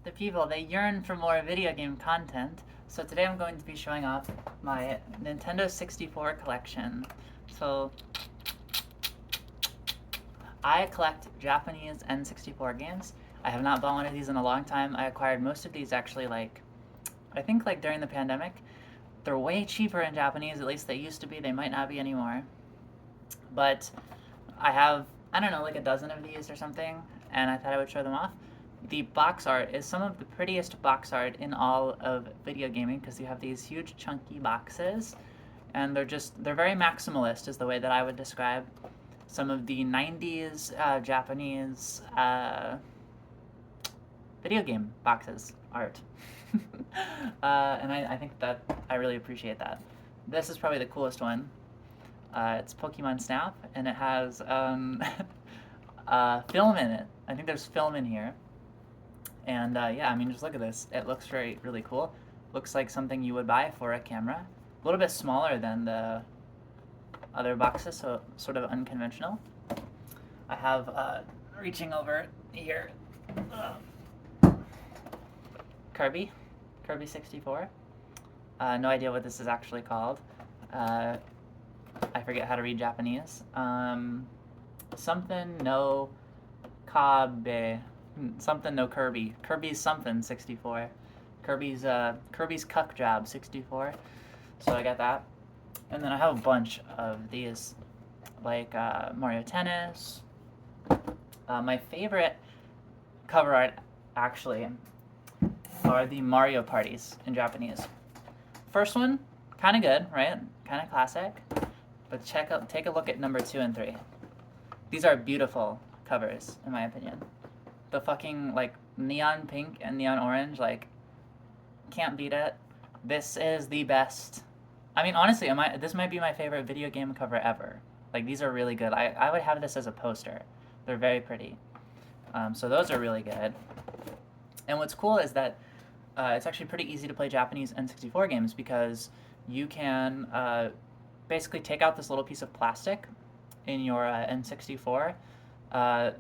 The people, they yearn for more video game content, so today I'm going to be showing off my Nintendo 64 collection. So, I collect Japanese N64 games. I have not bought one of these in a long time. I acquired most of these actually, I think during the pandemic. They're way cheaper in Japanese, at least they used to be. They might not be anymore. But I have, I don't know, like a dozen of these or something, and I thought I would show them off. The box art is some of the prettiest box art in all of video gaming because you have these huge chunky boxes, and they're very maximalist, is the way that I would describe some of the 90s Japanese video game boxes art. And I think that I really appreciate that. This is probably the coolest one. It's Pokemon Snap, and it has film in it. I think there's film in here. And yeah, I mean, just look at this. It looks really cool. Looks like something you would buy for a camera. A little bit smaller than the other boxes, so sort of unconventional. I have, reaching over here, Kirby 64. No idea what this is actually called. I forget how to read Japanese. Something no Kabe. Something no Kirby. Kirby's something 64. Kirby's Cuck Job 64. So I got that. And then I have a bunch of these, like Mario Tennis. My favorite cover art, actually, are the Mario parties in Japanese. First one, kind of good, right? Kind of classic. But take a look at number 2 and 3. These are beautiful covers, in my opinion. The fucking, neon pink and neon orange, can't beat it. This is the best. I mean, honestly, this might be my favorite video game cover ever. These are really good. I would have this as a poster. They're very pretty. So those are really good. And what's cool is that it's actually pretty easy to play Japanese N64 games because you can basically take out this little piece of plastic in your N64.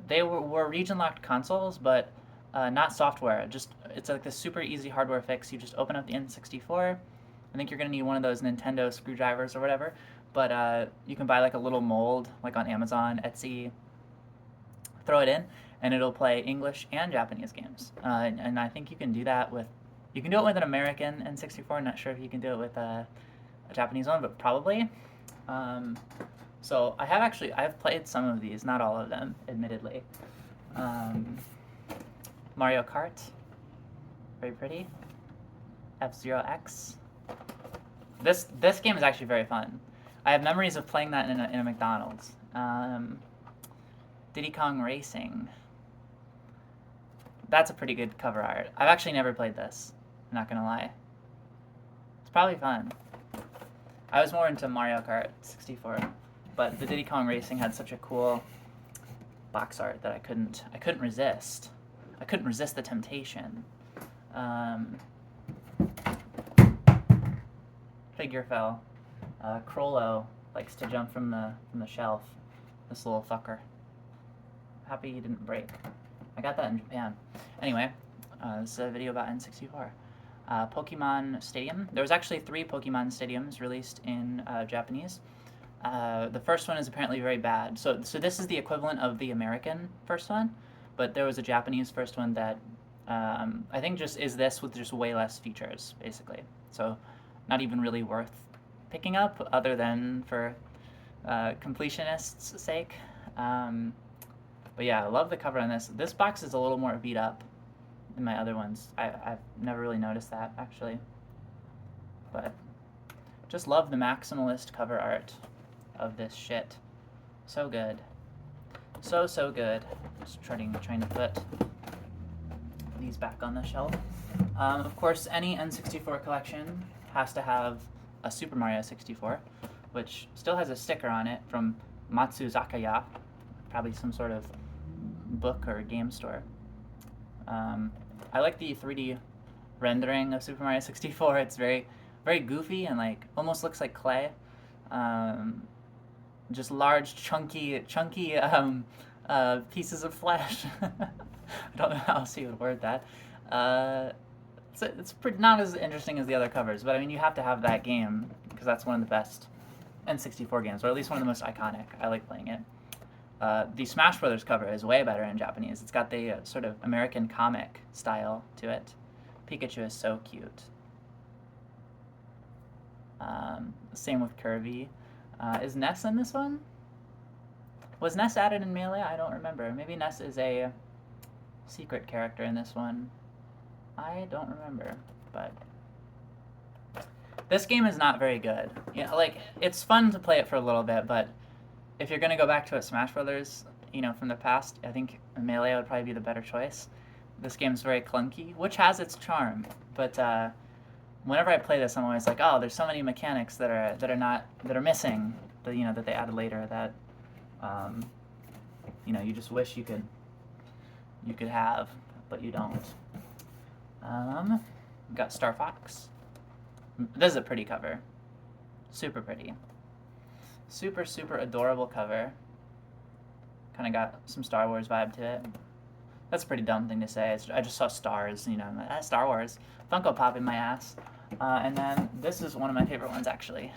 They were region-locked consoles, but not software. It's like this super easy hardware fix. You just open up the N64. I think you're going to need one of those Nintendo screwdrivers or whatever, but you can buy a little mold, on Amazon, Etsy, throw it in, and it'll play English and Japanese games. And I think you can do that you can do it with an American N64. I'm not sure if you can do it with a Japanese one, but probably. So I've played some of these, not all of them, admittedly. Mario Kart, very pretty. F-Zero X. This game is actually very fun. I have memories of playing that in a McDonald's. Diddy Kong Racing. That's a pretty good cover art. I've actually never played this, I'm not gonna lie. It's probably fun. I was more into Mario Kart 64, but the Diddy Kong Racing had such a cool box art that I couldn't resist. I couldn't resist the temptation. Figure fell. Crollo likes to jump from the shelf. This little fucker. Happy he didn't break. I got that in Japan. Anyway, this is a video about N64. Pokemon Stadium. There was actually 3 Pokemon Stadiums released in Japanese. The first one is apparently very bad. So this is the equivalent of the American first one, but there was a Japanese first one that I think just is this with just way less features, basically. So not even really worth picking up, other than for completionists' sake. But yeah, I love the cover on this. This box is a little more beat up than my other ones. I've never really noticed that, actually. But just love the maximalist cover art of this shit. So good. So good. Just trying to put these back on the shelf. Of course, any N64 collection has to have a Super Mario 64, which still has a sticker on it from Matsuzakaya, probably some sort of book or game store. I like the 3D rendering of Super Mario 64. It's very goofy and almost looks like clay. Just large, chunky pieces of flesh. I don't know how else you would word that. It's pretty, not as interesting as the other covers, but I mean, you have to have that game because that's one of the best N64 games, or at least one of the most iconic. I like playing it. The Smash Brothers cover is way better in Japanese. It's got the sort of American comic style to it. Pikachu is so cute. Same with Kirby. Is Ness in this one? Was Ness added in Melee? I don't remember. Maybe Ness is a secret character in this one. I don't remember, but this game is not very good. You know, like, it's fun to play it for a little bit, but if you're gonna go back to a Smash Brothers, you know, from the past, I think Melee would probably be the better choice. This game's very clunky, which has its charm, but whenever I play this, I'm always like, oh, there's so many mechanics that are missing, that, you know, that they added later that, you know, you just wish you could have, but you don't. Got Star Fox. This is a pretty cover. Super pretty. Super, super adorable cover. Kind of got some Star Wars vibe to it. That's a pretty dumb thing to say. I just saw stars, you know, Star Wars. Funko Pop in my ass. And then this is one of my favorite ones, actually.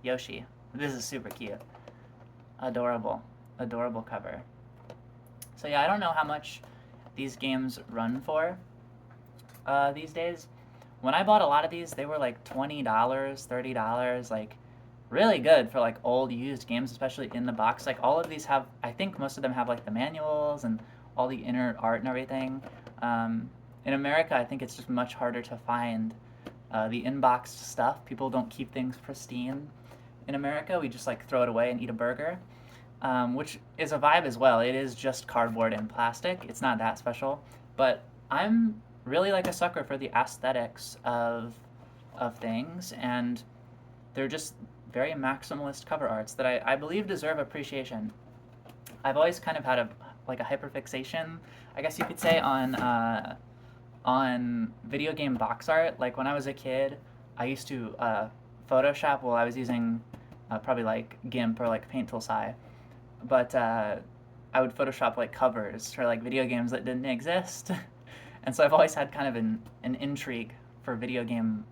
Yoshi. This is super cute. Adorable. Adorable cover. So yeah, I don't know how much these games run for these days. When I bought a lot of these, they were like $20, $30, like really good for like old used games, especially in the box. Like all of these have, I think most of them have like the manuals and all the inner art and everything. In America, I think it's just much harder to find the in-box stuff. People don't keep things pristine. In America, we just like throw it away and eat a burger, which is a vibe as well. It is just cardboard and plastic. It's not that special, but I'm really like a sucker for the aesthetics of things, and they're just very maximalist cover arts that I believe deserve appreciation. I've always kind of had a hyperfixation, I guess you could say, on video game box art. Like when I was a kid, I used to Photoshop while I was using probably like GIMP or like Paint Tool Sai, but I would Photoshop like covers for like video games that didn't exist. And so I've always had kind of an intrigue for video game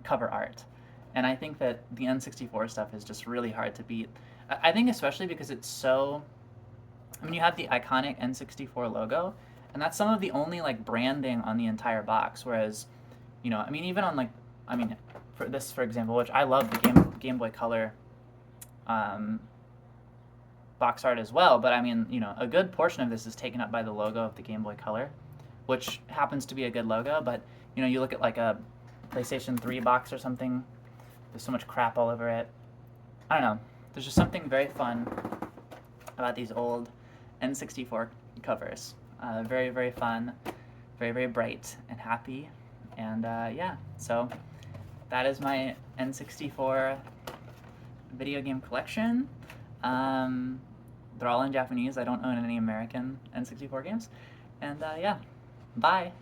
cover art. And I think that the N64 stuff is just really hard to beat. I think especially because it's so... I mean, you have the iconic N64 logo, and that's some of the only like branding on the entire box. Whereas, you know, I mean, even on like... I mean, for this, for example, which I love the Game Boy Color box art as well, but I mean, you know, a good portion of this is taken up by the logo of the Game Boy Color, which happens to be a good logo, but, you know, you look at like a PlayStation 3 box or something, there's so much crap all over it. I don't know. There's just something very fun about these old N64 covers. Very, very fun, very, very bright and happy, and yeah, so that is my N64 video game collection. They're all in Japanese. I don't own any American N64 games, and yeah. Bye.